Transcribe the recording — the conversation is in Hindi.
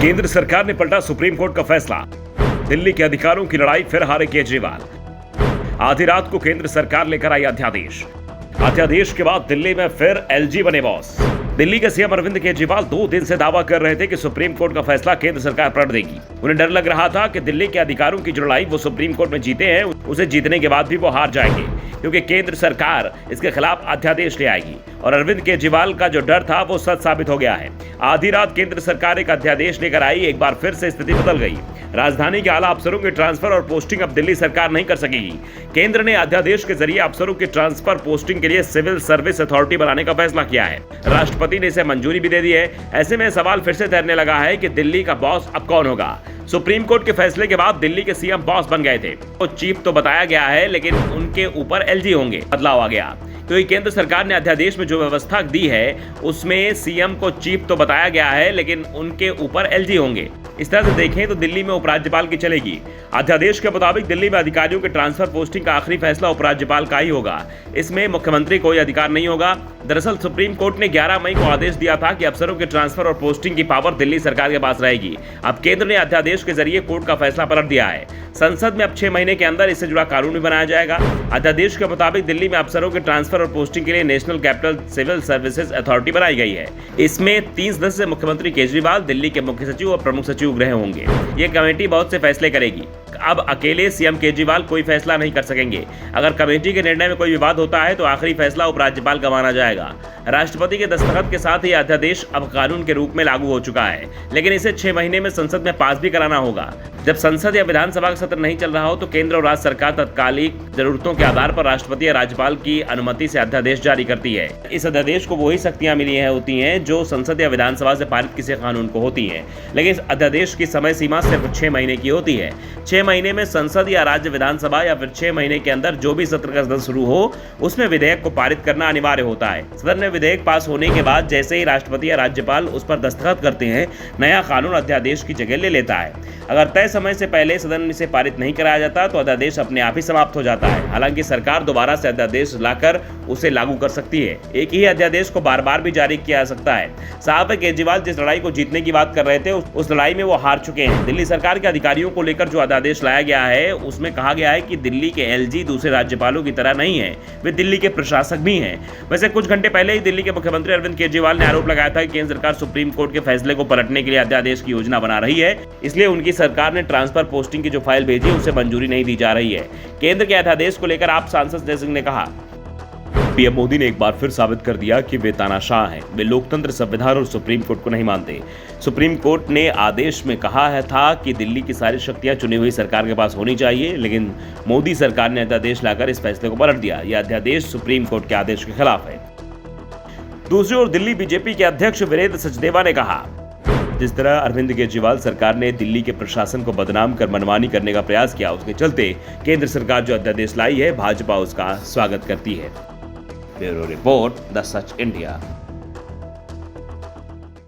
केंद्र सरकार ने पलटा सुप्रीम कोर्ट का फैसला। दिल्ली के अधिकारों की लड़ाई फिर हारे केजरीवाल। आधी रात को केंद्र सरकार लेकर आई अध्यादेश। अध्यादेश के बाद दिल्ली में फिर एलजी बने बॉस। दिल्ली के सीएम अरविंद केजरीवाल 2 दिन से दावा कर रहे थे कि सुप्रीम कोर्ट का फैसला केंद्र सरकार पलट देगी। उन्हें डर लग रहा था कि दिल्ली के अधिकारों की जो लड़ाई वो सुप्रीम कोर्ट में जीते हैं, उसे जीतने के बाद भी वो हार जाएंगे, क्योंकि केंद्र सरकार इसके खिलाफ अध्यादेश ले आएगी। और अरविंद केजरीवाल का जो डर था वो सच साबित हो गया है। आधी रात केंद्र सरकार एक अध्यादेश लेकर आई। एक बार फिर से स्थिति बदल गई। राजधानी के आला अफसरों के ट्रांसफर और पोस्टिंग अब दिल्ली सरकार नहीं कर सकेगी। केंद्र ने अध्यादेश के जरिए अफसरों के ट्रांसफर पोस्टिंग के लिए सिविल सर्विस अथॉरिटी बनाने का फैसला किया है। राष्ट्रपति ने इसे मंजूरी भी दे दी है। ऐसे में सवाल फिर से तैरने लगा है कि दिल्ली का बॉस अब कौन होगा। सुप्रीम कोर्ट के फैसले के बाद दिल्ली के सीएम बॉस बन गए थे। वो चीफ तो बताया गया है, लेकिन उनके ऊपर एलजी होंगे। बदलाव आ गया क्योंकि केंद्र सरकार ने अध्यादेश में जो व्यवस्था दी है उसमें सीएम को चीफ तो बताया गया है, लेकिन उनके ऊपर एलजी होंगे। इस तरह से देखें तो दिल्ली में उपराज्यपाल की चलेगी। अध्यादेश के मुताबिक दिल्ली में अधिकारियों के ट्रांसफर पोस्टिंग का आखिरी फैसला उपराज्यपाल का ही होगा। इसमें मुख्यमंत्री कोई अधिकार नहीं होगा। दरअसल सुप्रीम कोर्ट ने 11 मई को आदेश दिया था कि अफसरों के ट्रांसफर और पोस्टिंग की पावर दिल्ली सरकार के पास रहेगी। अब केंद्र ने अध्यादेश के जरिए कोर्ट का फैसला पलट दिया है। संसद में अब 6 महीने के अंदर इससे जुड़ा कानून भी बनाया जाएगा। अध्यादेश के मुताबिक दिल्ली में अफसरों के ट्रांसफर और पोस्टिंग के लिए national capital civil services authority बनाई गई है। इसमें 3 सदस्य से मुख्यमंत्री केजरीवाल, दिल्ली के मुख्य सचिव और प्रमुख सचिव गृह होंगे। ये कमेटी बहुत से फैसले करेगी। अब अकेले सीएम केजरीवाल कोई फैसला नहीं कर सकेंगे। अगर कमेटी के निर्णय में कोई विवाद होता है तो आखिरी फैसला उपराज्यपाल का माना जाएगा। राष्ट्रपति के दस्तखत के साथ ही अध्यादेश अब कानून के रूप में लागू हो चुका है, लेकिन इसे 6 महीने में संसद में पास भी कराना होगा। जब संसद या विधानसभा का सत्र नहीं चल रहा हो तो केंद्र और राज्य सरकार तत्कालिक जरूरतों के आधार पर राष्ट्रपति या राज्यपाल की अनुमति से अध्यादेश जारी करती है। इस अध्यादेश को वही शक्तियां मिली होती हैं जो संसद या विधानसभा से पारित किसी कानून को होती हैं, लेकिन इस अध्यादेश की समय सीमा सिर्फ 6 महीने की होती है। 6 महीने में संसद या राज्य विधानसभा या फिर 6 महीने के अंदर जो भी सत्र का सदन शुरू हो उसमें विधेयक को पारित करना अनिवार्य होता है। सदन में विधेयक पास होने के बाद जैसे ही राष्ट्रपति या राज्यपाल उस पर दस्तखत करते हैं, नया कानून अध्यादेश की जगह ले लेता है। अगर तय समय से पहले सदन में से पारित नहीं कराया जाता तो अध्यादेश अपने आप ही समाप्त हो जाता है। हालांकि सरकार दोबारा से अध्यादेश लाकर उसे लागू कर सकती है। एक ही अध्यादेश को बार बार भी जारी किया जा सकता है। साहब केजरीवाल जिस लड़ाई को जीतने की बात कर रहे थे उस लड़ाई में वो हार चुके हैं। दिल्ली सरकार के अधिकारियों को लेकर जो अध्यादेश लाया गया है उसमें कहा गया है कि दिल्ली के एलजी दूसरे राज्यपालों की तरह नहीं है, वे दिल्ली के प्रशासक भी हैं। वैसे कुछ घंटे पहले ही दिल्ली के मुख्यमंत्री अरविंद केजरीवाल ने आरोप लगाया था कि केंद्र सरकार सुप्रीम कोर्ट के फैसले को पलटने के लिए अध्यादेश की योजना बना रही है, इसलिए उनकी सरकार ने ट्रांसफर पोस्टिंग की जो फाइल भेजी उसे मंजूरी नहीं दी जा रही है। केंद्र के अध्यादेश को लेकर आप सांसद जय सिंह ने कहा, पीएम मोदी ने एक बार फिर साबित कर दिया कि वे तानाशाह हैं। वे लोकतंत्र, संविधान और सुप्रीम कोर्ट को नहीं मानते। सुप्रीम कोर्ट ने आदेश में कहा है था कि दिल्ली की सारी शक्तियां चुनी हुई सरकार के पास होनी चाहिए, लेकिन मोदी सरकार ने अध्यादेश लाकर इस फैसले को पलट दिया। यह अध्यादेश सुप्रीम कोर्ट के आदेश के खिलाफ है। दूसरी ओर दिल्ली बीजेपी के अध्यक्ष वीरेंद्र सचदेवा ने कहा, जिस तरह अरविंद केजरीवाल सरकार ने दिल्ली के प्रशासन को बदनाम कर मनमानी करने का प्रयास किया, उसके चलते केंद्र सरकार जो अध्यादेश लाई है भाजपा उसका स्वागत करती है। Bureau report, the such India.